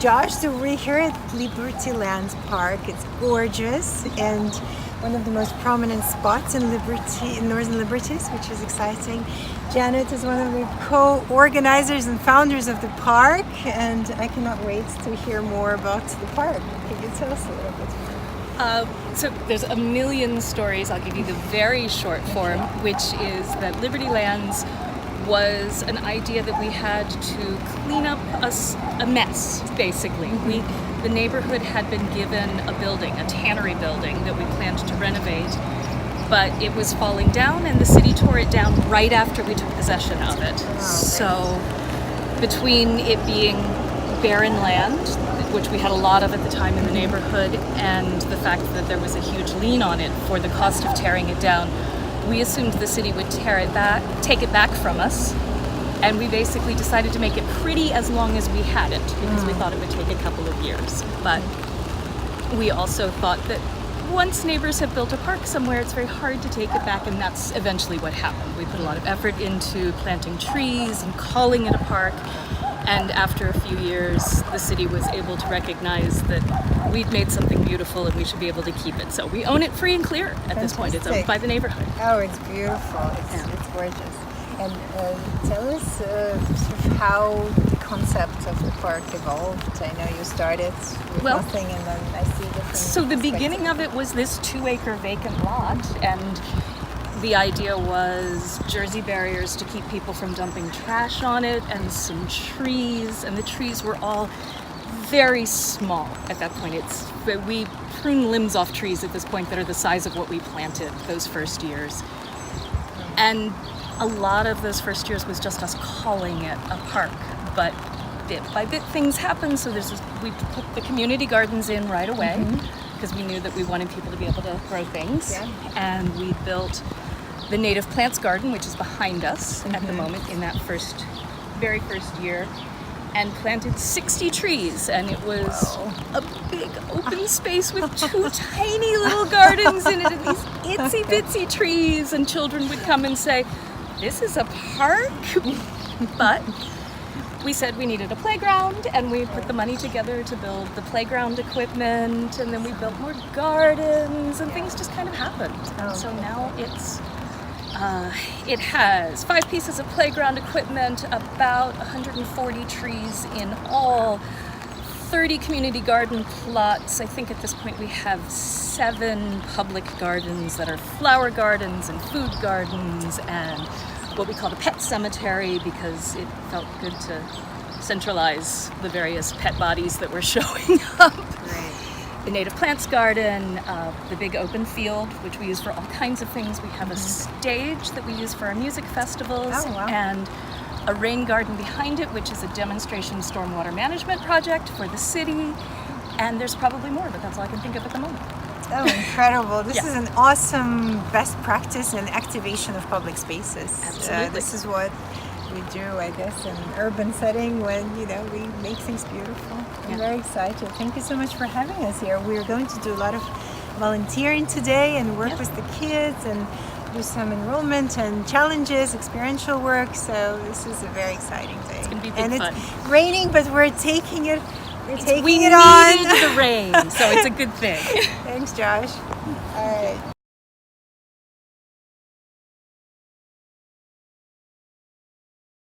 Josh. So we're here at Liberty Lands Park. It's gorgeous and one of the most prominent spots in Northern Liberties, which is exciting. Janet is one of the co-organizers and founders of the park, and I cannot wait to hear more about the park. Can you tell us a little bit more? So there's a million stories. I'll give you the very short form, which is that Liberty Lands was an idea that we had to clean up a mess, basically. The neighborhood had been given a building, a tannery building that we planned to renovate, but it was falling down and the city tore it down right after we took possession of it. So between it being barren land, which we had a lot of at the time in the neighborhood, and the fact that there was a huge lien on it for the cost of tearing it down, we assumed the city would take it back from us, and we basically decided to make it pretty as long as we had it, because we thought it would take a couple of years. But we also thought that once neighbors have built a park somewhere, it's very hard to take it back, and that's eventually what happened. We put a lot of effort into planting trees and calling it a park, and after a few years, the city was able to recognize that we'd made something beautiful and we should be able to keep it. So we own it free and clear at this point. It's owned by the neighborhood. Oh, it's beautiful. It's gorgeous. And tell us sort of how the concept of the park evolved. I know you started with nothing, and then I see different. So the beginning of it was this 2-acre vacant lot, and the idea was Jersey barriers to keep people from dumping trash on it, and some trees, and the trees were all very small at that point. We prune limbs off trees at this point that are the size of what we planted those first years. And a lot of those first years was just us calling it a park, but bit by bit things happened. So we put the community gardens in right away, because we knew that we wanted people to be able to grow things. And we built the native plants garden, which is behind us at the moment in that very first year, and planted 60 trees, and it was a big open space with 2 tiny little gardens in it, and these itsy bitsy trees, and children would come and say, "This is a park?" But we said we needed a playground, and we put the money together to build the playground equipment, and then we built more gardens, and things just kind of happened. And so now it has 5 pieces of playground equipment, about 140 trees in all, 30 community garden plots. I think at this point we have 7 public gardens that are flower gardens and food gardens, and what we call the pet cemetery, because it felt good to centralize the various pet bodies that were showing up. The native plants garden, the big open field, which we use for all kinds of things. We have a stage that we use for our music festivals, and a rain garden behind it, which is a demonstration stormwater management project for the city. And there's probably more, but that's all I can think of at the moment. Oh, incredible. This is an awesome best practice and activation of public spaces. Absolutely. This is what we do, I guess, in an urban setting when, we make things beautiful. I'm very excited. Thank you so much for having us here. We're going to do a lot of volunteering today and work with the kids and do some enrollment and challenges, experiential work. So this is a very exciting day. It's going to be big fun. It's raining, but we're taking it. We needed the rain, so it's a good thing. Thanks, Josh. All right.